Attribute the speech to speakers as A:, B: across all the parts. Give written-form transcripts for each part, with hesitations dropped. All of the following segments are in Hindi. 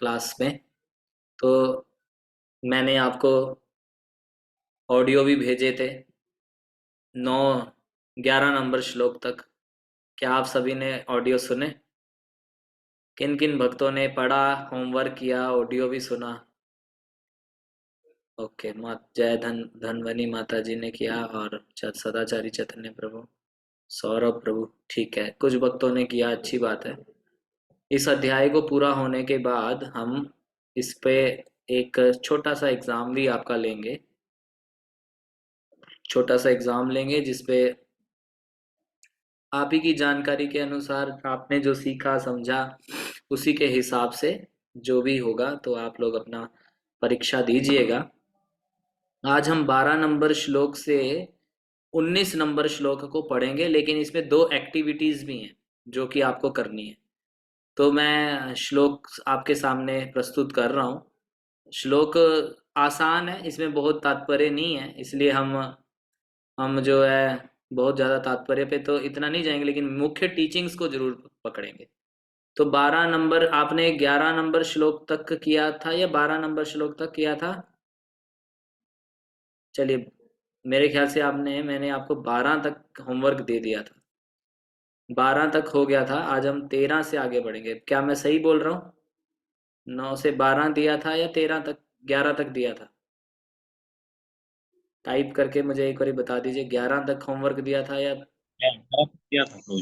A: क्लास में। तो मैंने आपको ऑडियो भी भेजे थे 9-11 नंबर श्लोक तक। क्या आप सभी ने ऑडियो सुने? किन किन भक्तों ने पढ़ा, होमवर्क किया, ऑडियो भी सुना? ओके, जय धनवनी माता जी ने किया, और सदाचारी चैतन्य प्रभु, सौरभ प्रभु, ठीक है, कुछ भक्तों ने किया, अच्छी बात है। इस अध्याय को पूरा होने के बाद हम इस पे एक छोटा सा एग्जाम भी आपका लेंगे, छोटा सा एग्जाम लेंगे जिसपे आप ही की जानकारी के अनुसार आपने जो सीखा समझा उसी के हिसाब से जो भी होगा तो आप लोग अपना परीक्षा दीजिएगा। आज हम 12 नंबर श्लोक से 19 नंबर श्लोक को पढ़ेंगे, लेकिन इसमें दो एक्टिविटीज भी हैं जो कि आपको करनी है। तो मैं श्लोक आपके सामने प्रस्तुत कर रहा हूँ। श्लोक आसान है, इसमें बहुत तात्पर्य नहीं है, इसलिए हम जो है बहुत ज़्यादा तात्पर्य पे तो इतना नहीं जाएंगे, लेकिन मुख्य टीचिंग्स को जरूर पकड़ेंगे। तो 12 नंबर, आपने 11 नंबर श्लोक तक किया था या 12 नंबर श्लोक तक किया था? चलिए, मेरे ख्याल से मैंने आपको 12 तक होमवर्क दे दिया था, 12 तक हो गया था। आज हम 13 से आगे बढ़ेंगे। क्या मैं सही बोल रहा हूँ? 9 से 12 दिया था या 13 तक, 11 तक दिया था? टाइप करके मुझे एक बार बता दीजिए, 11 तक होमवर्क दिया था या
B: किया था तो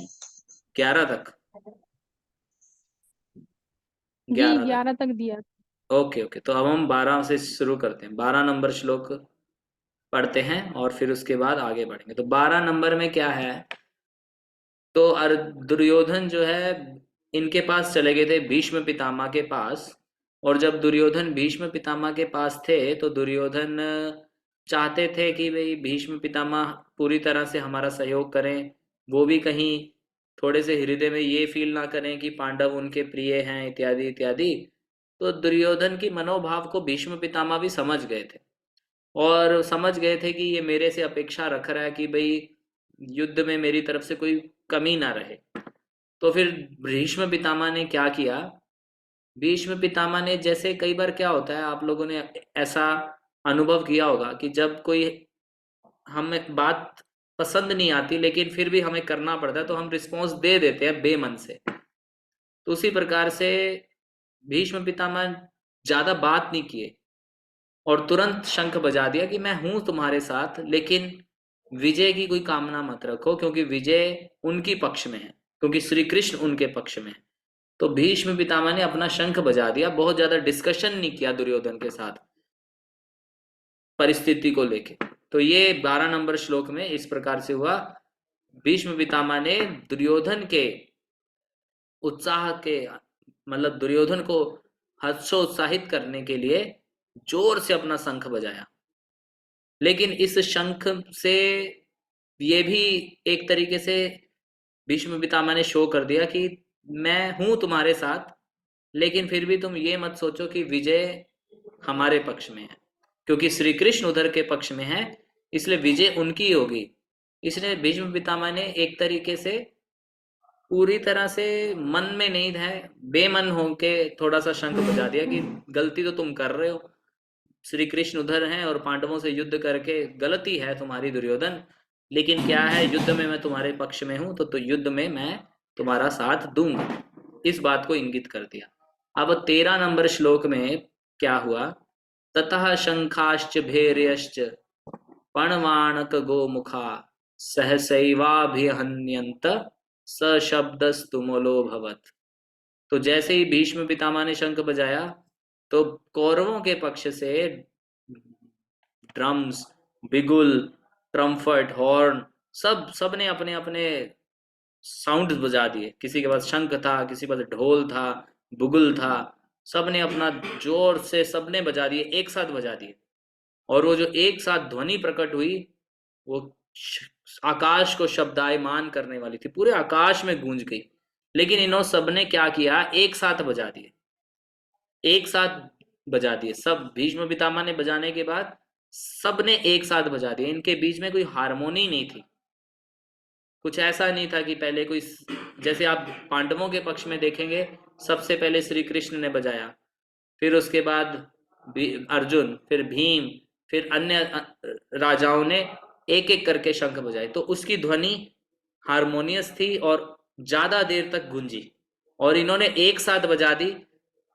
A: 11 तक?
B: जी
A: 11 तक,
B: 11 तक दिया।
A: Okay okay. तो अब हम 12 से शुरू करते हैं, 12 नंबर श्लोक पढ़ते हैं और फिर उसके बाद आगे बढ़ेंगे। तो 12 नंबर में क्या है, तो दुर्योधन जो है इनके पास चले गए थे, भीष्म पितामह के पास। और जब दुर्योधन भीष्म पितामह के पास थे तो दुर्योधन चाहते थे कि भाई भीष्म पितामह पूरी तरह से हमारा सहयोग करें, वो भी कहीं थोड़े से हृदय में ये फील ना करें कि पांडव उनके प्रिय हैं इत्यादि इत्यादि। तो दुर्योधन की मनोभाव को भीष्म पितामह भी समझ गए थे, और समझ गए थे कि ये मेरे से अपेक्षा रख रहा है कि भाई युद्ध में मेरी तरफ से कोई कमी ना रहे। तो फिर भीष्म पितामह ने क्या किया, भीष्म पितामह ने, जैसे कई बार क्या होता है, आप लोगों ने ऐसा अनुभव किया होगा कि जब कोई हमें बात पसंद नहीं आती लेकिन फिर भी हमें करना पड़ता है तो हम रिस्पॉन्स दे देते हैं बेमन से। तो उसी प्रकार से भीष्म पितामह ज्यादा बात नहीं किए और तुरंत शंख बजा दिया कि मैं हूं तुम्हारे साथ, लेकिन विजय की कोई कामना मत रखो, क्योंकि विजय उनकी पक्ष में है, क्योंकि श्री कृष्ण उनके पक्ष में है। तो भीष्म पितामह ने अपना शंख बजा दिया, बहुत ज्यादा डिस्कशन नहीं किया दुर्योधन के साथ परिस्थिति को लेके। तो ये 12 नंबर श्लोक में इस प्रकार से हुआ, भीष्म पितामह ने दुर्योधन के उत्साह के, मतलब दुर्योधन को हर्षोत्साहित करने के लिए जोर से अपना शंख बजाया। लेकिन इस शंख से ये भी एक तरीके से भीष्म पितामह ने शो कर दिया कि मैं हूं तुम्हारे साथ, लेकिन फिर भी तुम ये मत सोचो कि विजय हमारे पक्ष में है, क्योंकि श्री कृष्ण उधर के पक्ष में है, इसलिए विजय उनकी होगी। इसलिए भीष्म पितामह ने एक तरीके से पूरी तरह से मन में नहीं है, बेमन होके थोड़ा सा शंख बजा दिया कि गलती तो तुम कर रहे हो, श्री कृष्ण उधर हैं और पांडवों से युद्ध करके गलती है तुम्हारी दुर्योधन, लेकिन क्या है, युद्ध में मैं तुम्हारे पक्ष में हूं, तो युद्ध में मैं तुम्हारा साथ दूंगा। इस बात को इंगित कर दिया। अब 13 नंबर श्लोक में क्या हुआ, ततः शंखाश्च भैर्यश्च पणवाणक गोमुखा सहसैवाभिहन्यन्त सशब्दस्तुमुलो भवत। तो जैसे ही भीष्म पितामह ने शंख बजाया तो कौरवों के पक्ष से ड्रम्स, बिगुल, ट्रम्फट, हॉर्न, सब ने अपने अपने साउंड बजा दिए। किसी के पास शंख था, किसी के पास ढोल था, बुगुल था, सबने अपना जोर से सबने बजा दिए, एक साथ बजा दिए। और वो जो एक साथ ध्वनि प्रकट हुई, वो आकाश को शब्दायमान करने वाली थी, पूरे आकाश में गूंज गई। लेकिन इन्होंने सबने क्या किया, एक साथ बजा दिए, एक साथ बजा दिए सब। भीष्म पितामह ने बजाने के बाद सबने एक साथ बजा दिए, इनके बीच में कोई हारमोनी नहीं थी। कुछ ऐसा नहीं था कि पहले कोई, जैसे आप पांडवों के पक्ष में देखेंगे सबसे पहले श्री कृष्ण ने बजाया, फिर उसके बाद अर्जुन, फिर भीम, फिर अन्य राजाओं ने एक एक करके शंख बजाए, तो उसकी ध्वनि हारमोनियस थी और ज्यादा देर तक गूंजी। और इन्होंने एक साथ बजा दी।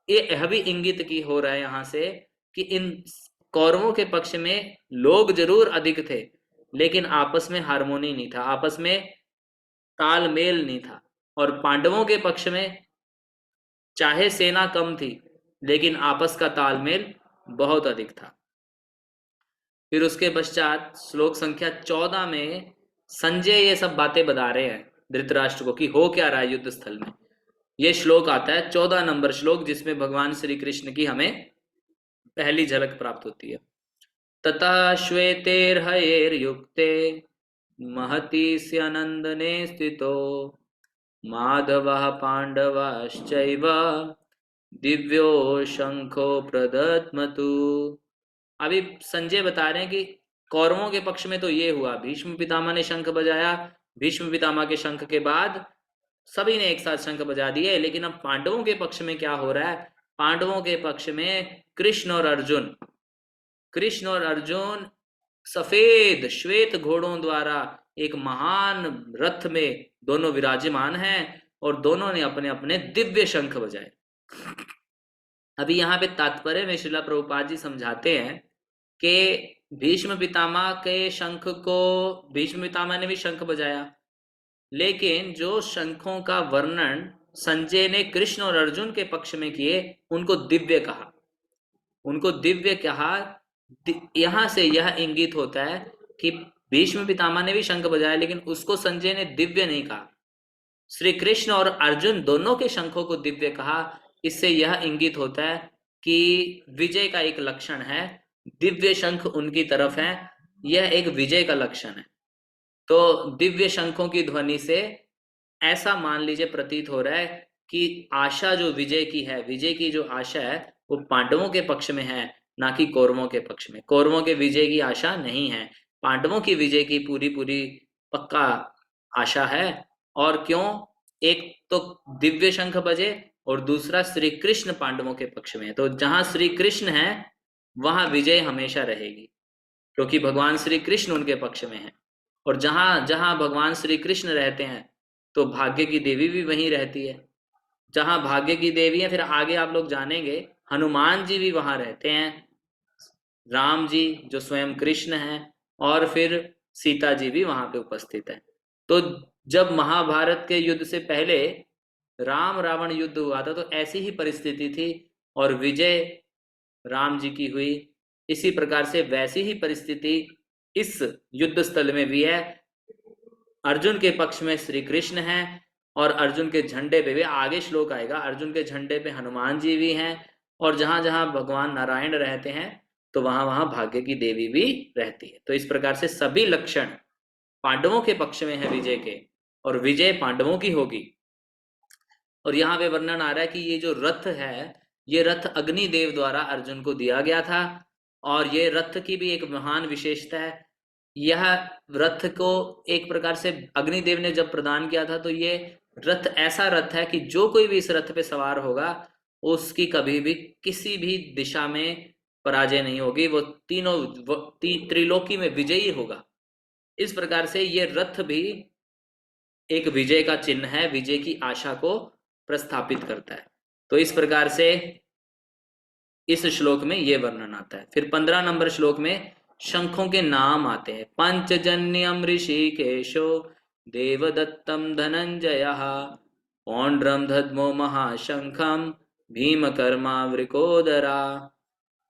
A: ये यह भी इंगित की हो रहा है यहां से कि इन कौरवों के पक्ष में लोग जरूर अधिक थे, लेकिन आपस में हारमोनी नहीं था, आपस में तालमेल नहीं था। और पांडवों के पक्ष में चाहे सेना कम थी, लेकिन आपस का तालमेल बहुत अधिक था। फिर उसके पश्चात श्लोक संख्या 14 में संजय ये सब बातें बता रहे हैं धृतराष्ट्र को कि हो क्या रहा है युद्ध स्थल में। ये श्लोक आता है 14 नंबर श्लोक, जिसमें भगवान श्री कृष्ण की हमें पहली झलक प्राप्त होती है। तथा श्वेतेर्हयेर्युक्ते महती स्यनंदने स्थितो माधवः पांडवाश्चैव दिव्यो शंखो प्रदत्मतु। अभी संजय बता रहे हैं कि कौरवों के पक्ष में तो ये हुआ, भीष्म पितामह ने शंख बजाया, भीष्म पितामह के शंख के बाद सभी ने एक साथ शंख बजा दिए। लेकिन अब पांडवों के पक्ष में क्या हो रहा है? पांडवों के पक्ष में कृष्ण और अर्जुन सफेद श्वेत घोड़ों द्वारा एक महान रथ में दोनों विराजमान हैं और दोनों ने अपने अपने दिव्य शंख बजाए। अभी यहाँ पे तात्पर्य में श्रीला प्रभुपाद जी समझाते हैं कि भीष्म पितामह के शंख को भीष्म पितामह ने भी शंख बजाया, लेकिन जो शंखों का वर्णन संजय ने कृष्ण और अर्जुन के पक्ष में किए उनको दिव्य कहा, उनको दिव्य कहा। यहां से यह इंगित होता है कि भीष्म पितामह ने भी शंख बजाया, लेकिन उसको संजय ने दिव्य नहीं कहा। श्री कृष्ण और अर्जुन दोनों के शंखों को दिव्य कहा। इससे यह इंगित होता है कि विजय का एक लक्षण है, दिव्य शंख उनकी तरफ है, यह एक विजय का लक्षण है। तो दिव्य शंखों की ध्वनि से ऐसा मान लीजिए प्रतीत हो रहा है कि आशा जो विजय की है, विजय की जो आशा है वो पांडवों के पक्ष में है, ना कि कौरवों के पक्ष में। कौरवों के विजय की आशा नहीं है, पांडवों की विजय की पूरी पूरी पक्का आशा है। और क्यों? एक तो दिव्य शंख बजे और दूसरा श्री कृष्ण पांडवों के पक्ष में है। तो जहां श्री कृष्ण है वहां विजय हमेशा रहेगी, क्योंकि भगवान श्री कृष्ण उनके पक्ष में है। और जहां जहां भगवान श्री कृष्ण रहते हैं तो भाग्य की देवी भी वहीं रहती है। जहां भाग्य की देवी है, फिर आगे आप लोग जानेंगे हनुमान जी भी वहां रहते हैं, राम जी जो स्वयं कृष्ण हैं, और फिर सीता जी भी वहां पे उपस्थित है। तो जब महाभारत के युद्ध से पहले राम रावण युद्ध हुआ था तो ऐसी ही परिस्थिति थी और विजय राम जी की हुई। इसी प्रकार से वैसी ही परिस्थिति इस युद्ध स्थल में भी है। अर्जुन के पक्ष में श्री कृष्ण हैं और अर्जुन के झंडे पे भी आगे श्लोक आएगा, अर्जुन के झंडे पे हनुमान जी भी हैं, और जहां जहां भगवान नारायण रहते हैं तो वहां वहां भाग्य की देवी भी रहती है। तो इस प्रकार से सभी लक्षण पांडवों के पक्ष में है विजय के, और विजय पांडवों की होगी। और यहाँ पे वर्णन आ रहा है कि ये जो रथ है, ये रथ अग्निदेव द्वारा अर्जुन को दिया गया था, और ये रथ की भी एक महान विशेषता है। यह रथ को एक प्रकार से अग्निदेव ने जब प्रदान किया था, तो ये रथ ऐसा रथ है कि जो कोई भी इस रथ पे सवार होगा उसकी कभी भी किसी भी दिशा में पराजय नहीं होगी, वो तीनों त्रिलोकी में विजयी होगा। इस प्रकार से ये रथ भी एक विजय का चिन्ह है, विजय की आशा को प्रस्थापित करता है। तो इस प्रकार से इस श्लोक में ये वर्णन आता है। फिर 15 नंबर श्लोक में शंखों के नाम आते हैं। पंचजन्यम ऋषिकेशो देवदत्तम धनंजयः पौंड्रम दद्मो महाशंखम भीमकर्मा वृकोदरा।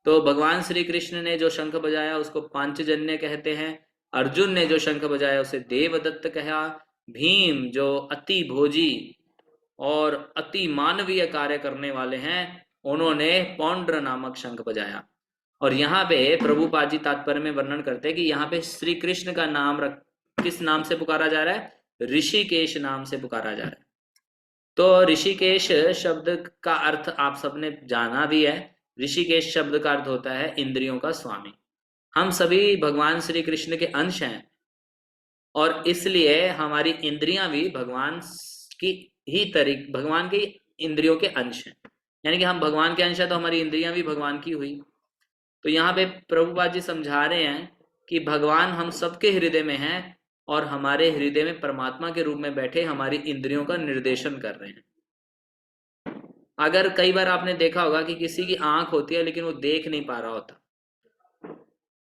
A: तो भगवान श्री कृष्ण ने जो शंख बजाया उसको पांचजन्य कहते हैं, अर्जुन ने जो शंख बजाया उसे देवदत्त कहा, भीम जो अति भोजी और अति मानवीय कार्य करने वाले हैं उन्होंने पौंड्र नामक शंख बजाया। और यहाँ पे प्रभुपाद जी तात्पर्य में वर्णन करते हैं कि यहाँ पे श्री कृष्ण का नाम किस नाम से पुकारा जा रहा है? ऋषिकेश नाम से पुकारा जा रहा है। तो ऋषिकेश शब्द का अर्थ आप सबने जाना भी है। ऋषिकेश शब्द का अर्थ होता है इंद्रियों का स्वामी। हम सभी भगवान श्री कृष्ण के अंश हैं और इसलिए हमारी इंद्रियां भी भगवान की इंद्रियों के अंश हैं। यानी कि हम भगवान के अंश है तो हमारी इंद्रियां भी भगवान की हुई। तो यहाँ पे प्रभुपाद जी समझा रहे हैं कि भगवान हम सबके हृदय में हैं और हमारे हृदय में परमात्मा के रूप में बैठे हमारी इंद्रियों का निर्देशन कर रहे हैं। अगर कई बार आपने देखा होगा कि किसी की आंख होती है लेकिन वो देख नहीं पा रहा होता,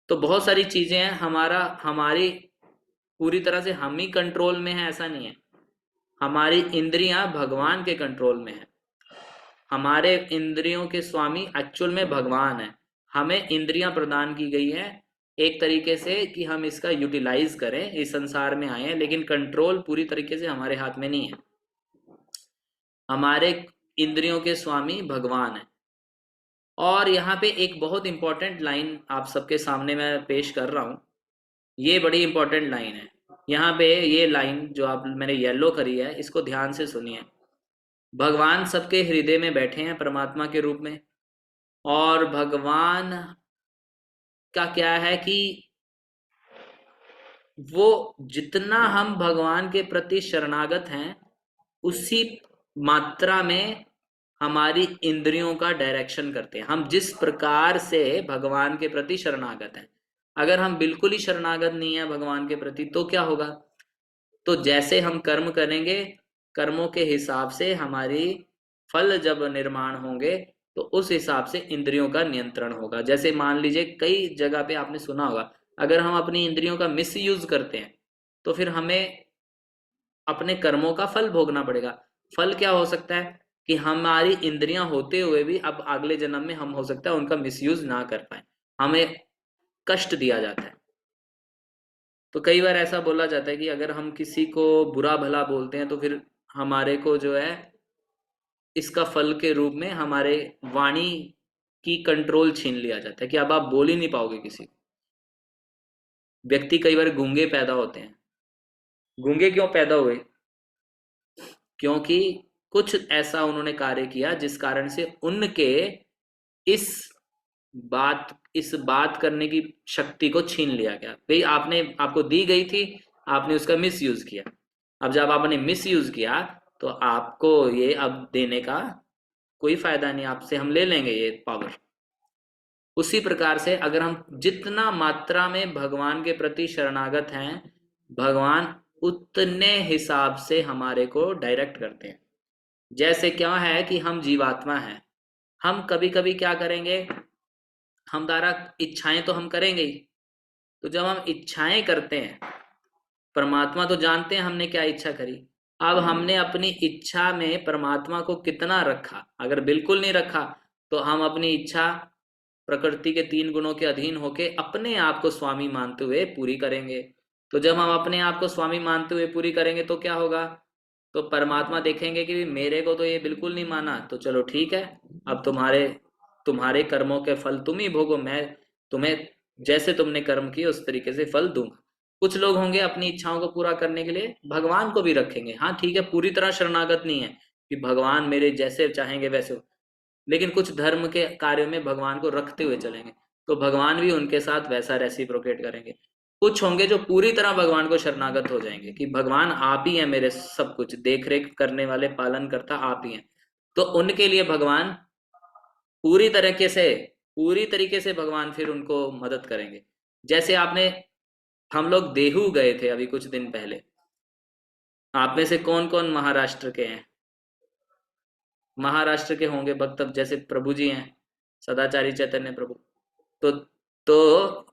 A: तो बहुत सारी चीजें हैं हमारी पूरी तरह से हम ही कंट्रोल में है ऐसा नहीं है। हमारी इंद्रियां भगवान के कंट्रोल में है। हमारे इंद्रियों के स्वामी एक्चुअल में भगवान है। हमें इंद्रियां प्रदान की गई है एक तरीके से कि हम इसका यूटिलाइज करें, इस संसार में आए हैं, लेकिन कंट्रोल पूरी तरीके से हमारे हाथ में नहीं है। हमारे इंद्रियों के स्वामी भगवान है। और यहाँ पे एक बहुत इंपॉर्टेंट लाइन आप सबके सामने मैं पेश कर रहा हूँ। ये बड़ी इंपॉर्टेंट लाइन है। यहाँ पे ये लाइन जो आप मैंने येलो करी है इसको ध्यान से सुनिए। भगवान सबके हृदय में बैठे हैं परमात्मा के रूप में, और भगवान का क्या है कि वो जितना हम भगवान के प्रति शरणागत हैं उसी मात्रा में हमारी इंद्रियों का डायरेक्शन करते हैं। हम जिस प्रकार से भगवान के प्रति शरणागत हैं, अगर हम बिल्कुल ही शरणागत नहीं है भगवान के प्रति तो क्या होगा? तो जैसे हम कर्म करेंगे, कर्मों के हिसाब से हमारी फल जब निर्माण होंगे तो उस हिसाब से इंद्रियों का नियंत्रण होगा। जैसे मान लीजिए कई जगह पे आपने सुना होगा, अगर हम अपनी इंद्रियों का मिस यूज करते हैं तो फिर हमें अपने कर्मों का फल भोगना पड़ेगा। फल क्या हो सकता है कि हमारी इंद्रियां होते हुए भी अब अगले जन्म में हम हो सकता है उनका मिसयूज ना कर पाए, हमें कष्ट दिया जाता है। तो कई बार ऐसा बोला जाता है कि अगर हम किसी को बुरा भला बोलते हैं तो फिर हमारे को जो है इसका फल के रूप में हमारे वाणी की कंट्रोल छीन लिया जाता है कि अब आप बोल ही नहीं पाओगे किसी को। व्यक्ति कई बार गूंगे पैदा होते हैं। गूंगे क्यों पैदा हुए? क्योंकि कुछ ऐसा उन्होंने कार्य किया जिस कारण से उनके इस इस बात करने की शक्ति को छीन लिया गया। भाई आपने आपको दी गई थी, आपने उसका मिस यूज किया। अब जब आपने मिस यूज किया तो आपको ये अब देने का कोई फायदा नहीं, आपसे हम ले लेंगे ये पावर। उसी प्रकार से अगर हम जितना मात्रा में भगवान के प्रति शरणागत हैं, भगवान उतने हिसाब से हमारे को डायरेक्ट करते हैं। जैसे क्या है कि हम जीवात्मा हैं, हम कभी कभी क्या करेंगे, हम द्वारा इच्छाएं तो हम करेंगे ही। तो जब हम इच्छाएं करते हैं, परमात्मा तो जानते हैं हमने क्या इच्छा करी। अब हमने अपनी इच्छा में परमात्मा को कितना रखा, अगर बिल्कुल नहीं रखा तो हम अपनी इच्छा प्रकृति के 3 गुणों के अधीन होके अपने आप को स्वामी मानते हुए पूरी करेंगे। तो जब हम अपने आप को स्वामी मानते हुए पूरी करेंगे तो क्या होगा? तो परमात्मा देखेंगे कि मेरे को तो ये बिल्कुल नहीं माना, तो चलो ठीक है, अब तुम्हारे तुम्हारे कर्मों के फल तुम ही भोगो, मैं तुम्हें जैसे तुमने कर्म किए उस तरीके से फल दूंगा। कुछ लोग होंगे अपनी इच्छाओं को पूरा करने के लिए भगवान को भी रखेंगे, हाँ ठीक है, पूरी तरह शरणागत नहीं है कि भगवान मेरे जैसे चाहेंगे वैसे हो, लेकिन कुछ धर्म के कार्यों में भगवान को रखते हुए चलेंगे तो भगवान भी उनके साथ वैसा रेसिप्रोकेट करेंगे। कुछ होंगे जो पूरी तरह भगवान को शरणागत हो जाएंगे कि भगवान आप ही हैं, मेरे सब कुछ देख रेख करने वाले, पालन करता आप ही हैं। तो उनके लिए भगवान पूरी तरीके से भगवान फिर उनको मदद करेंगे। जैसे आपने हम लोग देहू गए थे अभी कुछ दिन पहले, आप में से कौन कौन महाराष्ट्र के हैं? महाराष्ट्र के होंगे भक्त, जैसे प्रभु जी हैं, सदाचारी चैतन्य प्रभु। तो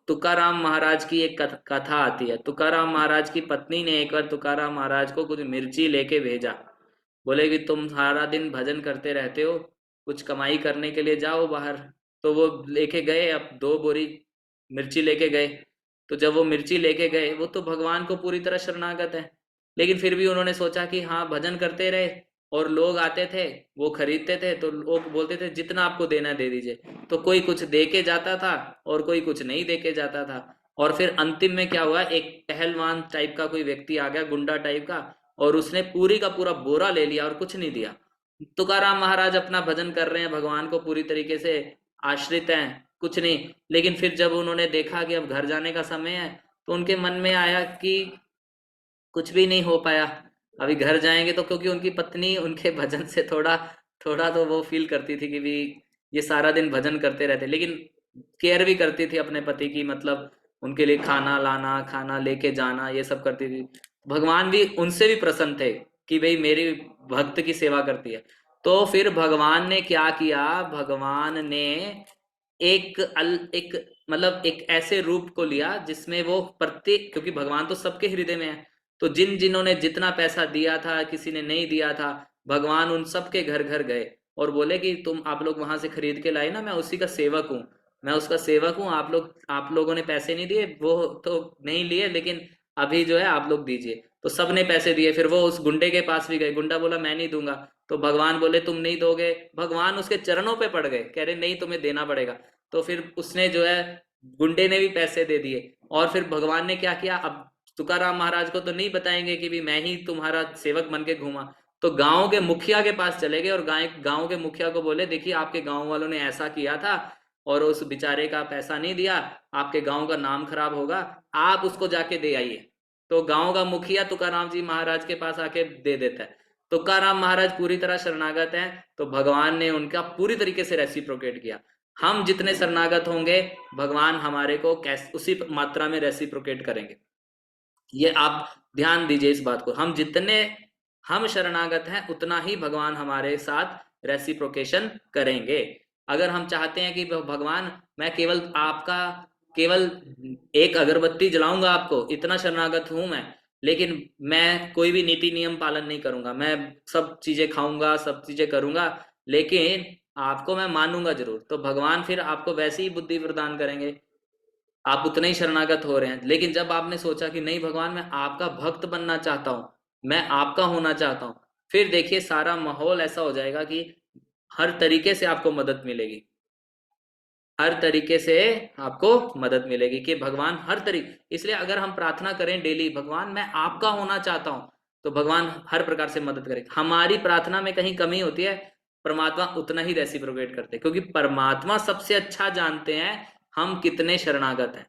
A: तुकाराम महाराज की एक कथा आती है। तुकाराम महाराज की पत्नी ने एक बार तुकाराम महाराज को कुछ मिर्ची लेके भेजा, बोले कि तुम सारा दिन भजन करते रहते हो, कुछ कमाई करने के लिए जाओ बाहर। तो वो लेके गए, अब 2 बोरी मिर्ची लेके गए। तो जब वो मिर्ची लेके गए, वो तो भगवान को पूरी तरह शरणागत है, लेकिन फिर भी उन्होंने सोचा कि हाँ भजन करते रहे, और लोग आते थे वो खरीदते थे, तो लोग बोलते थे जितना आपको देना दे दीजिए। तो कोई कुछ दे के जाता था और कोई कुछ नहीं दे के जाता था। और फिर अंतिम में क्या हुआ, एक पहलवान टाइप का कोई व्यक्ति आ गया, गुंडा टाइप का, और उसने पूरी का पूरा बोरा ले लिया और कुछ नहीं दिया। तुकाराम महाराज अपना भजन कर रहे हैं, भगवान को पूरी तरीके से आश्रित हैं, कुछ नहीं। लेकिन फिर जब उन्होंने देखा कि अब घर जाने का समय है, तो उनके मन में आया कि कुछ भी नहीं हो पाया, अभी घर जाएंगे तो, क्योंकि उनकी पत्नी उनके भजन से थोड़ा थोड़ा तो वो फील करती थी कि भी ये सारा दिन भजन करते रहते, लेकिन केयर भी करती थी अपने पति की, मतलब उनके लिए खाना लाना, खाना लेके जाना, ये सब करती थी। भगवान भी उनसे भी प्रसन्न थे कि भाई मेरी भक्त की सेवा करती है। तो फिर भगवान ने क्या किया, भगवान ने एक मतलब एक ऐसे रूप को लिया जिसमें वो प्रत्येक, क्योंकि भगवान तो सबके हृदय में है, तो जिन्होंने जितना पैसा दिया था, किसी ने नहीं दिया था, भगवान उन सबके घर घर गए और बोले कि तुम आप लोग वहां से खरीद के लाए ना, मैं उसी का सेवक हूँ, मैं उसका सेवक हूँ, आप लोगों ने पैसे नहीं दिए, वो तो नहीं लिए, लेकिन अभी जो है आप लोग दीजिए। तो सबने पैसे दिए, फिर वो उस गुंडे के पास भी गए, गुंडा बोला मैं नहीं दूंगा, तो भगवान बोले तुम नहीं दोगे, भगवान उसके चरणों पे पड़ गए, कह रहे नहीं तुम्हें देना पड़ेगा। तो फिर उसने जो है, गुंडे ने भी पैसे दे दिए, और फिर भगवान ने क्या किया, अब तुकाराम महाराज को तो नहीं बताएंगे कि भी मैं ही तुम्हारा सेवक बन के घूमा, तो गांव के मुखिया के पास चले गए और गांव के मुखिया को बोले देखिए आपके गांव वालों ने ऐसा किया था और उस बेचारे का पैसा नहीं दिया, आपके गांव का नाम खराब होगा, आप उसको जाके दे आइए। तो गांव का मुखिया तुकाराम जी महाराज के पास आके दे देता है। तुकाराम महाराज पूरी तरह शरणागत हैं, तो भगवान ने उनका पूरी तरीके से रेसिप्रोकेट किया। हम जितने शरणागत होंगे, भगवान हमारे को कैसे उसी मात्रा में रेसिप्रोकेट करेंगे। ये आप ध्यान दीजिए इस बात को, हम शरणागत हैं उतना ही भगवान हमारे साथ रेसिप्रोकेशन करेंगे। अगर हम चाहते हैं कि भगवान मैं केवल एक अगरबत्ती जलाऊंगा आपको, इतना शरणागत हूं मैं, लेकिन मैं कोई भी नीति नियम पालन नहीं करूंगा, मैं सब चीजें खाऊंगा, सब चीजें करूंगा, लेकिन आपको मैं मानूंगा जरूर, तो भगवान फिर आपको वैसी ही बुद्धि प्रदान करेंगे, आप उतने ही शरणागत हो रहे हैं। लेकिन जब आपने सोचा कि नहीं भगवान मैं आपका भक्त बनना चाहता हूं, मैं आपका होना चाहता हूं, फिर देखिए सारा माहौल ऐसा हो जाएगा कि हर तरीके से आपको मदद मिलेगी, हर तरीके से आपको मदद मिलेगी कि भगवान हर तरीके, इसलिए अगर हम प्रार्थना करें डेली भगवान मैं आपका होना चाहता हूं, तो भगवान हर प्रकार से मदद करेगा। हमारी प्रार्थना में कहीं कमी होती है, परमात्मा उतना ही रेसिप्रोकेट करते हैं, क्योंकि परमात्मा सबसे अच्छा जानते हैं हम कितने शरणागत हैं।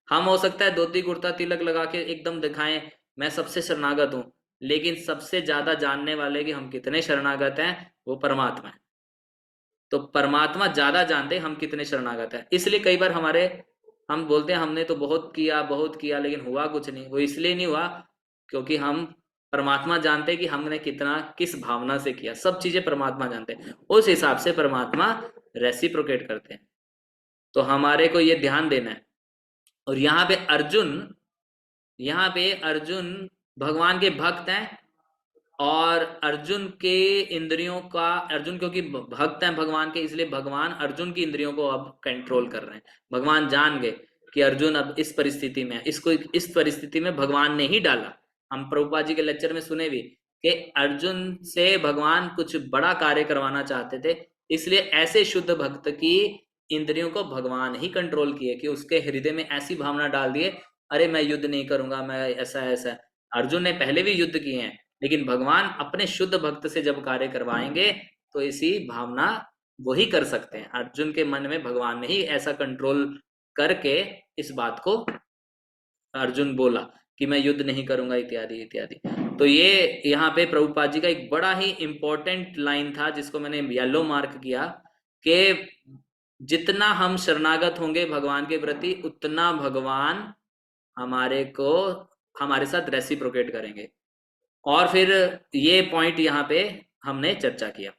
A: हम हो सकता है धोती कुर्ता तिलक लगा के एकदम दिखाएं मैं सबसे शरणागत हूं, लेकिन सबसे ज्यादा जानने वाले कि हम कितने शरणागत हैं वो परमात्मा है। तो परमात्मा ज्यादा जानते हम कितने शरणागत हैं, इसलिए कई बार हम बोलते हैं हमने तो बहुत किया लेकिन हुआ कुछ नहीं, वो इसलिए नहीं हुआ क्योंकि हम परमात्मा जानते हैं कि हमने कितना किस भावना से किया, सब चीजें परमात्मा जानते हैं, उस हिसाब से परमात्मा रेसिप्रोकेट करते हैं। तो हमारे को ये ध्यान देना है। और यहाँ पे अर्जुन भगवान के भक्त हैं, और अर्जुन के इंद्रियों का, अर्जुन क्योंकि भक्त हैं भगवान के, इसलिए भगवान अर्जुन की इंद्रियों को अब कंट्रोल कर रहे हैं। भगवान जान गए कि अर्जुन अब इस परिस्थिति में, इसको इस परिस्थिति में भगवान ने ही डाला। हम प्रभुपाद जी के लेक्चर में सुने भी कि अर्जुन से भगवान कुछ बड़ा कार्य करवाना चाहते थे, इसलिए ऐसे शुद्ध भक्त की इंद्रियों को भगवान ही कंट्रोल किए कि उसके हृदय में ऐसी भावना डाल दिए, अरे मैं युद्ध नहीं करूंगा, मैं ऐसा ऐसा। अर्जुन ने पहले भी युद्ध किए हैं, लेकिन भगवान अपने शुद्ध भक्त से जब कार्य करवाएंगे तो इसी भावना वही कर सकते हैं। अर्जुन के मन में भगवान ने ही ऐसा कंट्रोल करके इस बात को अर्जुन बोला कि मैं युद्ध नहीं करूंगा इत्यादि इत्यादि। तो ये यहाँ पे प्रभुपाद जी का एक बड़ा ही इंपॉर्टेंट लाइन था जिसको मैंने येलो मार्क किया कि जितना हम शरणागत होंगे भगवान के प्रति, उतना भगवान हमारे साथ रेसिप्रोकेट करेंगे। और फिर ये पॉइंट यहाँ पे हमने चर्चा किया,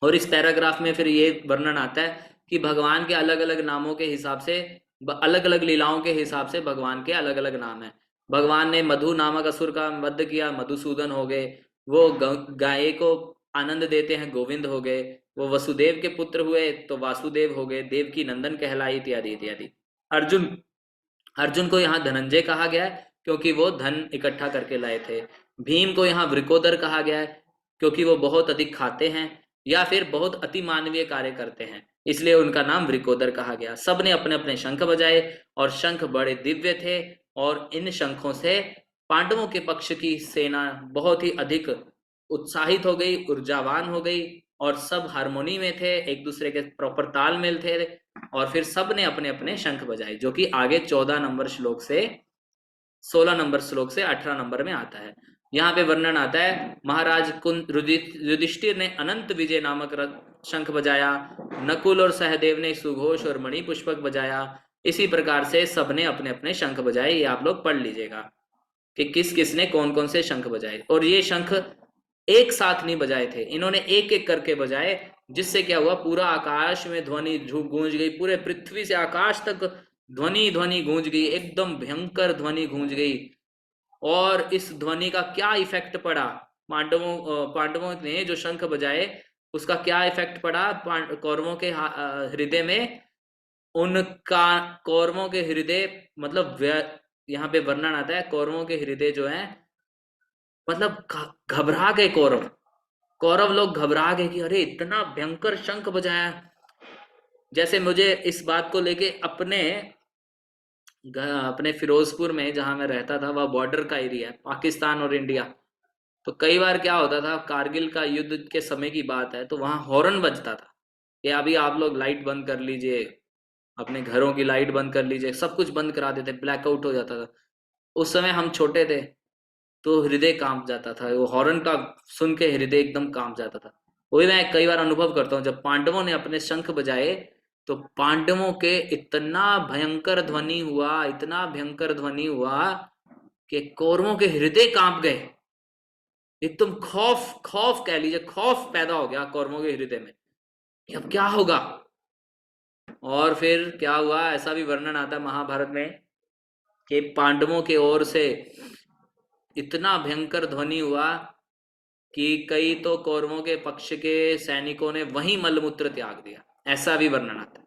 A: और इस पैराग्राफ में फिर ये वर्णन आता है कि भगवान के अलग अलग नामों के हिसाब से, अलग अलग लीलाओं के हिसाब से भगवान के अलग अलग नाम हैं। भगवान ने मधु नामक असुर का वध किया, मधुसूदन हो गए। वो गाय को आनंद देते हैं, गोविंद हो गए। वो वसुदेव के पुत्र हुए तो वासुदेव हो गए, देव की नंदन कहलाई इत्यादि इत्यादि। अर्जुन अर्जुन को यहाँ धनंजय कहा गया है क्योंकि वो धन इकट्ठा करके लाए थे। भीम को यहाँ वृकोदर कहा गया है क्योंकि वो बहुत अधिक खाते हैं या फिर बहुत अति मानवीय कार्य करते हैं, इसलिए उनका नाम वृकोदर कहा गया। सबने अपने अपने शंख बजाए और शंख बड़े दिव्य थे, और इन शंखों से पांडवों के पक्ष की सेना बहुत ही अधिक उत्साहित हो गई, ऊर्जावान हो गई, और सब हारमोनी में थे, एक दूसरे के प्रॉपर तालमेल थे। और फिर सब ने अपने अपने शंख बजाए, जो कि आगे 14 नंबर श्लोक से 16 नंबर श्लोक से 18 नंबर में आता है। यहाँ पे वर्णन आता है, महाराज युधिष्ठिर ने अनंत विजय नामक शंख बजाया, नकुल और सहदेव ने सुघोष और मणि पुष्पक बजाया। इसी प्रकार से सबने अपने अपने शंख बजाए। ये आप लोग पढ़ लीजिएगा कि किस किस ने कौन कौन से शंख बजाए। और ये शंख एक साथ नहीं बजाए थे, इन्होंने एक एक करके बजाए, जिससे क्या हुआ, पूरा आकाश में ध्वनि गूंज गई, पूरे पृथ्वी से आकाश तक ध्वनि ध्वनि गूंज गई, एकदम भयंकर ध्वनि गूंज गई। और इस ध्वनि का क्या इफेक्ट पड़ा, पांडवों ने जो शंख बजाए उसका क्या इफेक्ट पड़ा कौरवों के हृदय में। उनका कौरवों के हृदय, मतलब यहाँ पे वर्णन आता है, कौरवों के हृदय जो है, मतलब घबरा गए कौरव। कौरव लोग घबरा गए कि अरे इतना भयंकर शंख बजाया। जैसे मुझे इस बात को लेके अपने फिरोजपुर में जहां मैं रहता था, वह बॉर्डर का एरिया है पाकिस्तान और इंडिया। तो कई बार क्या होता था, कारगिल का युद्ध के समय की बात है, तो वहां हॉर्न बजता था कि अभी आप लोग लाइट बंद कर लीजिए, अपने घरों की लाइट बंद कर लीजिए, सब कुछ बंद करा देते, ब्लैकआउट हो जाता था। उस समय हम छोटे थे तो हृदय कांप जाता था, वो हॉर्न का सुन के हृदय एकदम कांप जाता था। वही मैं कई बार अनुभव करता हूँ, जब पांडवों ने अपने शंख बजाए तो पांडवों के इतना भयंकर ध्वनि हुआ, इतना भयंकर ध्वनि हुआ कि कौरवों के हृदय कांप गए। एकदम खौफ, खौफ कह लीजिए, खौफ पैदा हो गया कौरवों के हृदय में कि अब क्या होगा। और फिर क्या हुआ, ऐसा भी वर्णन आता है महाभारत में कि पांडवों के ओर से इतना भयंकर ध्वनि हुआ कि कई तो कौरवों के पक्ष के सैनिकों ने वहीं मलमूत्र त्याग दिया। ऐसा भी वर्णन आता है,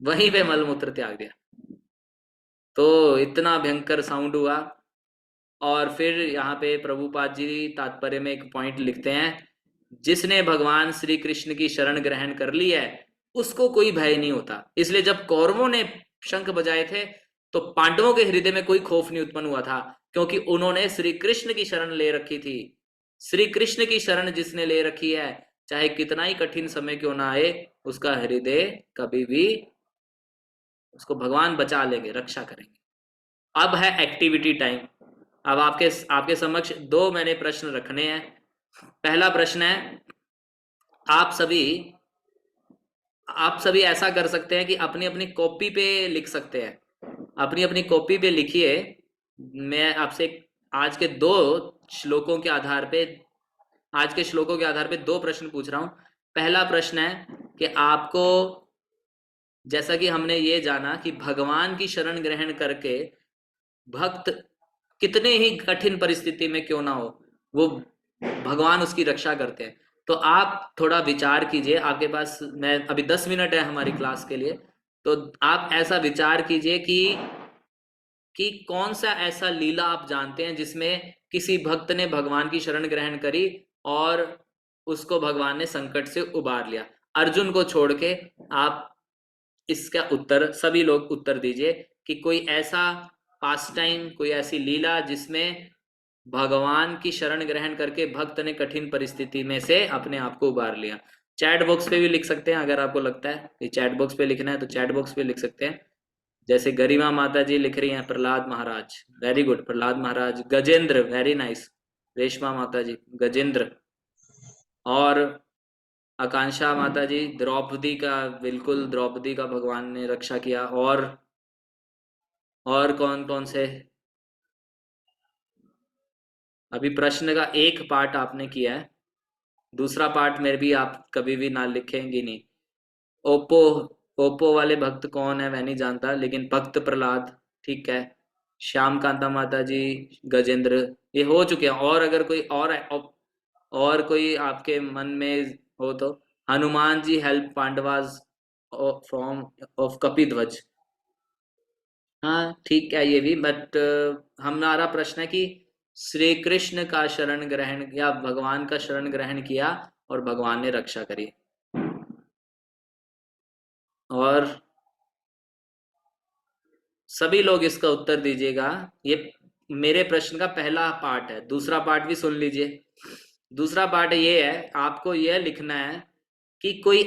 A: वहीं पे मलमूत्र त्याग दिया। तो इतना भयंकर साउंड हुआ। और फिर यहाँ पे प्रभुपाद जी तात्पर्य में एक पॉइंट लिखते हैं, जिसने भगवान श्री कृष्ण की शरण ग्रहण कर ली है उसको कोई भय नहीं होता। इसलिए जब कौरवों ने शंख बजाए थे तो पांडवों के हृदय में कोई खौफ नहीं उत्पन्न हुआ था, क्योंकि उन्होंने श्री कृष्ण की शरण ले रखी थी। श्री कृष्ण की शरण जिसने ले रखी है, चाहे कितना ही कठिन समय क्यों ना आए, उसका हृदय कभी भी, उसको भगवान बचा लेंगे, रक्षा करेंगे। अब है एक्टिविटी टाइम। अब आपके आपके समक्ष दो मैंने प्रश्न रखने हैं। पहला प्रश्न है, आप सभी ऐसा कर सकते हैं कि अपनी अपनी कॉपी पे लिख सकते हैं, अपनी अपनी कॉपी पे लिखिए। मैं आपसे आज के दो श्लोकों के आधार पे आज के श्लोकों के आधार पे दो प्रश्न पूछ रहा हूं। पहला प्रश्न है कि आपको, जैसा कि हमने ये जाना कि भगवान की शरण ग्रहण करके भक्त कितने ही कठिन परिस्थिति में क्यों ना हो, वो भगवान उसकी रक्षा करते हैं। तो आप थोड़ा विचार कीजिए, आपके पास, मैं अभी 10 मिनट है हमारी क्लास के लिए, तो आप ऐसा विचार कीजिए कि कौन सा ऐसा लीला आप जानते हैं जिसमें किसी भक्त ने भगवान की शरण ग्रहण करी और उसको भगवान ने संकट से उबार लिया। अर्जुन को छोड़ के आप इसका उत्तर, सभी लोग उत्तर दीजिए कि कोई ऐसा पास टाइम, कोई ऐसी लीला जिसमें भगवान की शरण ग्रहण करके भक्त ने कठिन परिस्थिति में से अपने आप को उबार लिया। चैट बॉक्स पे भी लिख सकते हैं, अगर आपको लगता है कि चैट बॉक्स पे लिखना है तो चैट बॉक्स पे लिख सकते हैं। जैसे गरिमा माता जी लिख रही हैं, Prahlad Maharaj, very good Prahlad Maharaj. Gajendra, very nice. Reshma माता जी, गजेंद्र। और आकांक्षा माता जी, द्रौपदी का, बिल्कुल द्रौपदी का भगवान ने रक्षा किया। और कौन कौन से, अभी प्रश्न का एक पार्ट आपने किया है, दूसरा पार्ट में भी आप कभी भी ना लिखेंगे नहीं। ओप्पो, ओप्पो वाले भक्त कौन है मैं नहीं जानता, लेकिन भक्त प्रहलाद ठीक है। श्याम कांता माता जी, गजेंद्र, ये हो चुके हैं। और अगर कोई और कोई आपके मन में हो तो, Hanuman ji help Pandavas from of Kapidhwaj. हाँ ठीक है ये भी, बट हमारा प्रश्न है कि श्री कृष्ण का शरण ग्रहण या भगवान का शरण ग्रहण किया और भगवान ने रक्षा करी। और सभी लोग इसका उत्तर दीजिएगा। ये मेरे प्रश्न का पहला पार्ट है, दूसरा पार्ट भी सुन लीजिए। दूसरा पार्ट ये है, आपको यह लिखना है कि कोई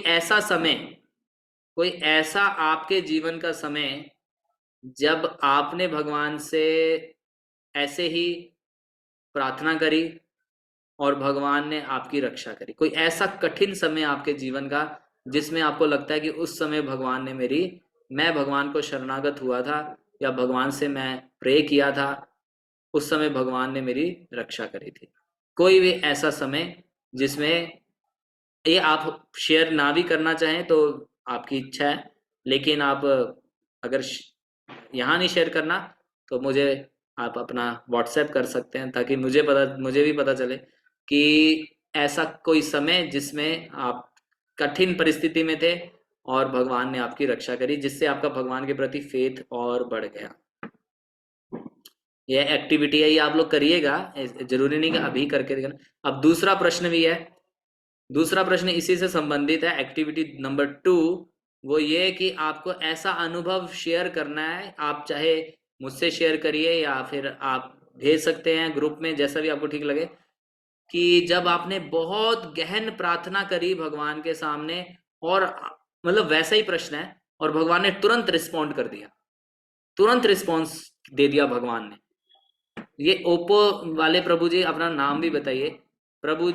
A: ऐसा आपके जीवन का समय जब आपने भगवान से ऐसे ही प्रार्थना करी और भगवान ने आपकी रक्षा करी। कोई ऐसा कठिन समय आपके जीवन का जिसमें आपको लगता है कि उस समय भगवान ने मैं भगवान को शरणागत हुआ था या भगवान से मैं प्रे किया था, उस समय भगवान ने मेरी रक्षा करी थी। कोई भी ऐसा समय जिसमें ये आप शेयर ना भी करना चाहें तो आपकी इच्छा है, लेकिन आप अगर यहाँ नहीं शेयर करना तो मुझे आप अपना व्हाट्सएप कर सकते हैं, ताकि मुझे भी पता चले कि ऐसा कोई समय जिसमें आप कठिन परिस्थिति में थे और भगवान ने आपकी रक्षा करी, जिससे आपका भगवान के प्रति फेथ और बढ़ गया। यह एक्टिविटी है, ये आप लोग करिएगा, जरूरी नहीं कि अभी करके देखना। अब दूसरा प्रश्न भी है, दूसरा प्रश्न इसी से संबंधित है, एक्टिविटी नंबर 2। वो ये कि आपको ऐसा अनुभव शेयर करना है, आप चाहे मुझसे शेयर करिए या फिर आप भेज सकते हैं ग्रुप में, जैसा भी आपको ठीक लगे, कि जब आपने बहुत गहन प्रार्थना करी भगवान के सामने और मतलब वैसा ही प्रश्न है और भगवान ने तुरंत रिस्पॉन्ड कर दिया, तुरंत रिस्पॉन्स दे दिया भगवान ने। ये ओप्पो वाले प्रभु जी अपना नाम भी बताइए। प्रभु,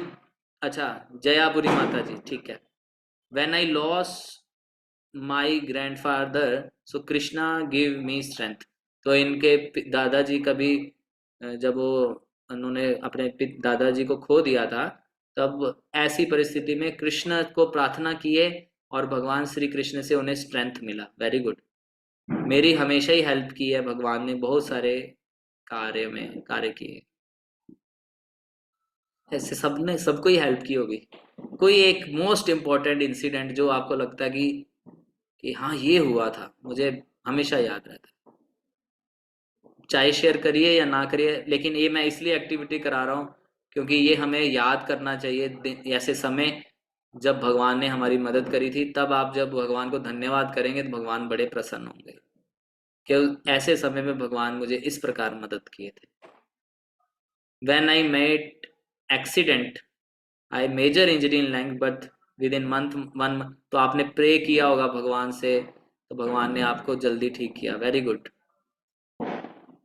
A: अच्छा, जयापुरी माता जी, ठीक है। When I loss my grandfather so Krishna give me strength. तो इनके दादाजी कभी जब वो उन्होंने अपने दादाजी को खो दिया था, तब ऐसी परिस्थिति में कृष्ण को प्रार्थना किए और भगवान श्री कृष्ण से उन्हें स्ट्रेंथ मिला। Very good. मेरी हमेशा ही हेल्प की है भगवान ने, बहुत सारे कार्य किए, ऐसे सबने सबको ही हेल्प की होगी। कोई एक मोस्ट इम्पोर्टेंट इंसिडेंट जो आपको लगता है कि हाँ ये हुआ था, मुझे हमेशा याद रहता है, चाहे शेयर करिए या ना करिए, लेकिन ये मैं इसलिए एक्टिविटी करा रहा हूँ क्योंकि ये हमें याद करना चाहिए। ऐसे समय जब भगवान ने हमारी मदद करी थी, तब आप जब भगवान को धन्यवाद करेंगे तो भगवान बड़े प्रसन्न होंगे कि ऐसे समय में भगवान मुझे इस प्रकार मदद किए थे। When I made accident, I major injury in lung, but within one month, तो आपने प्रे किया होगा भगवान से, तो भगवान ने आपको जल्दी ठीक किया। Very good.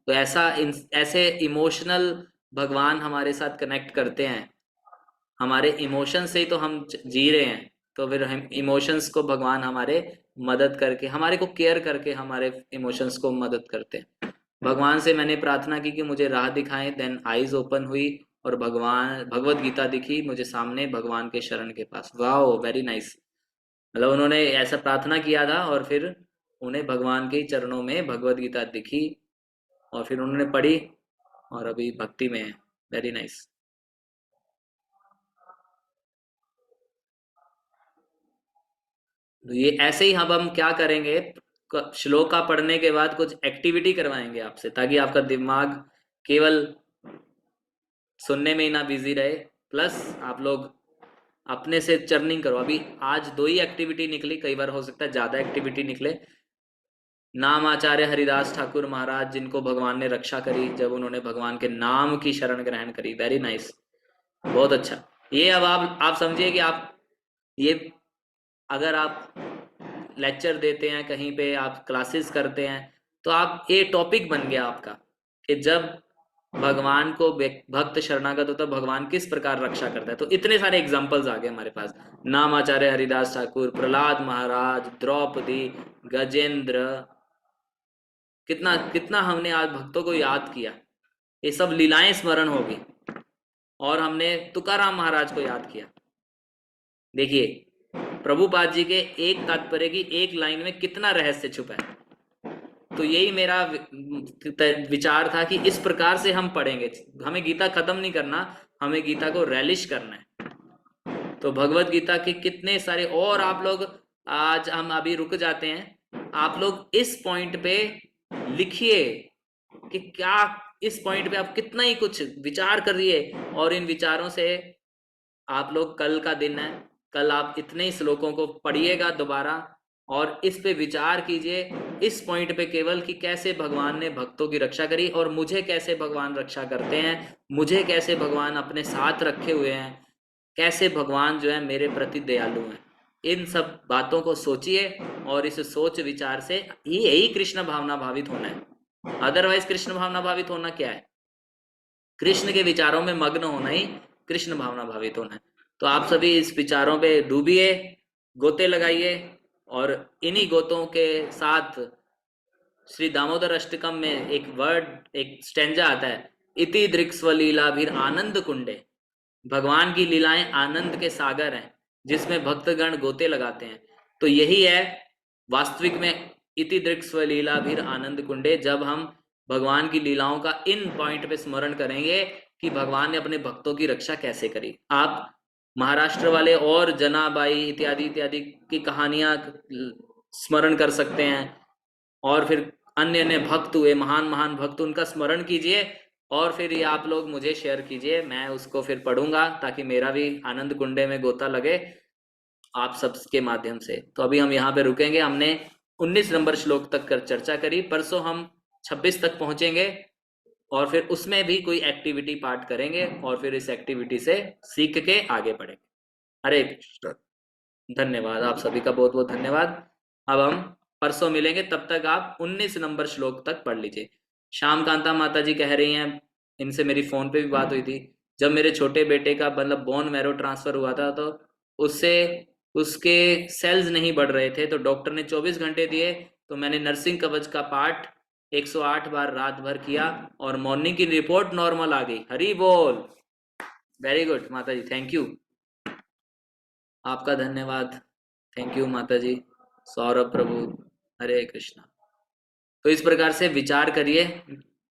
A: तो ऐसे इमोशनल भगवान हमारे साथ कनेक्ट करते हैं, हमारे इमोशन से ही तो हम जी रहे हैं, तो फिर हम इमोशंस को भगवान हमारे मदद करके, हमारे को केयर करके हमारे इमोशंस को मदद करते हैं। भगवान से मैंने प्रार्थना की कि मुझे राह दिखाएं, देन आईज ओपन हुई और भगवत गीता दिखी मुझे सामने भगवान के शरण के पास। वाह, वेरी नाइस। मतलब उन्होंने ऐसा प्रार्थना किया था और फिर उन्हें भगवान के चरणों में भगवत गीता दिखी और फिर उन्होंने पढ़ी और अभी भक्ति में है। Very nice. तो ये ऐसे ही हम क्या करेंगे, श्लोका पढ़ने के बाद कुछ एक्टिविटी करवाएंगे आपसे, ताकि आपका दिमाग केवल सुनने में ही ना बिजी रहे, प्लस आप लोग अपने से चर्निंग करो। अभी आज 2 ही एक्टिविटी निकली, कई बार हो सकता है ज्यादा एक्टिविटी निकले। नाम आचार्य हरिदास ठाकुर महाराज, जिनको भगवान ने रक्षा करी जब उन्होंने भगवान के नाम की शरण ग्रहण करी। वेरी नाइस, बहुत अच्छा। ये अब आप समझिए कि आप ये अगर आप लेक्चर देते हैं कहीं पे, आप क्लासेस करते हैं, तो आप ये टॉपिक बन गया आपका कि जब भगवान को भक्त शरणागत होता है भगवान किस प्रकार रक्षा करता है। तो इतने सारे एग्जाम्पल्स आ गए हमारे पास, नाम आचार्य हरिदास ठाकुर, प्रहलाद महाराज, द्रौपदी, गजेंद्र, कितना कितना हमने आज भक्तों को याद किया, ये सब लीलाएं स्मरण होगी। और हमने तुकाराम महाराज को याद किया। देखिए प्रभुपाद जी के एक तात्पर्य की एक लाइन में कितना रहस्य छुपा है। तो यही मेरा विचार था कि इस प्रकार से हम पढ़ेंगे, हमें गीता खत्म नहीं करना, हमें गीता को रैलिश करना है। तो भगवत गीता के कितने सारे, और आप लोग आज हम अभी रुक जाते हैं, आप लोग इस पॉइंट पे लिखिए कि क्या इस पॉइंट पे आप कितना ही कुछ विचार करिए, और इन विचारों से आप लोग, कल का दिन है, कल आप इतने ही श्लोकों को पढ़िएगा दोबारा और इस पे विचार कीजिए, इस पॉइंट पे केवल कि कैसे भगवान ने भक्तों की रक्षा करी और मुझे कैसे भगवान रक्षा करते हैं, मुझे कैसे भगवान अपने साथ रखे हुए हैं, कैसे भगवान जो है मेरे प्रति दयालु हैं। इन सब बातों को सोचिए और इस सोच विचार से यही कृष्ण भावना भावित होना है। अदरवाइज कृष्ण भावना भावित होना क्या है? कृष्ण के विचारों में मग्न होना ही कृष्ण भावना भावित होना है। तो आप सभी इस विचारों पे डूबिए, गोते लगाइए, और इन्हीं गोतों के साथ श्री दामोदर अष्टकम में एक वर्ड, एक स्टेंजा आता है, इति दृक्स्वलीला भीर आनंद कुंडे। भगवान की लीलाएं आनंद के सागर हैं जिसमें भक्तगण गोते लगाते हैं। तो यही है वास्तविक में इति दृक्स्वलीला भीर आनंद कुंडे, जब हम भगवान की लीलाओं का इन पॉइंट पे स्मरण करेंगे कि भगवान ने अपने भक्तों की रक्षा कैसे करी। आप महाराष्ट्र वाले और जनाबाई इत्यादि इत्यादि की कहानियां स्मरण कर सकते हैं, और फिर अन्य अन्य भक्त हुए, महान महान भक्त, उनका स्मरण कीजिए, और फिर ये आप लोग मुझे शेयर कीजिए, मैं उसको फिर पढ़ूंगा ताकि मेरा भी आनंद कुंडे में गोता लगे आप सबके माध्यम से। तो अभी हम यहाँ पे रुकेंगे। हमने 19 नंबर श्लोक तक कर चर्चा करी, परसों हम 26 तक पहुंचेंगे और फिर उसमें भी कोई एक्टिविटी पार्ट करेंगे और फिर इस एक्टिविटी से सीख के आगे बढ़ेंगे। हरे कृष्ण। धन्यवाद, आप सभी का बहुत बहुत धन्यवाद। अब हम परसों मिलेंगे, तब तक आप 19 नंबर श्लोक तक पढ़ लीजिए। श्याम कांता माता जी कह रही हैं, इनसे मेरी फोन पे भी बात हुई थी, जब मेरे छोटे बेटे का मतलब बोन मैरो ट्रांसफर हुआ था तो उससे उसके सेल्स नहीं बढ़ रहे थे, तो डॉक्टर ने 24 घंटे दिए। तो मैंने नर्सिंग कवच का पाठ 108 बार रात भर किया और मॉर्निंग की रिपोर्ट नॉर्मल आ गई। हरी बोल। वेरी गुड माता जी, थैंक यू, आपका धन्यवाद। थैंक यू माता जी। सौरभ प्रभु, हरे कृष्णा। तो इस प्रकार से विचार करिए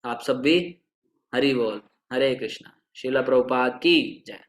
A: आप सब भी। हरि बोल, हरे कृष्णा। श्रील प्रभुपाद की जय।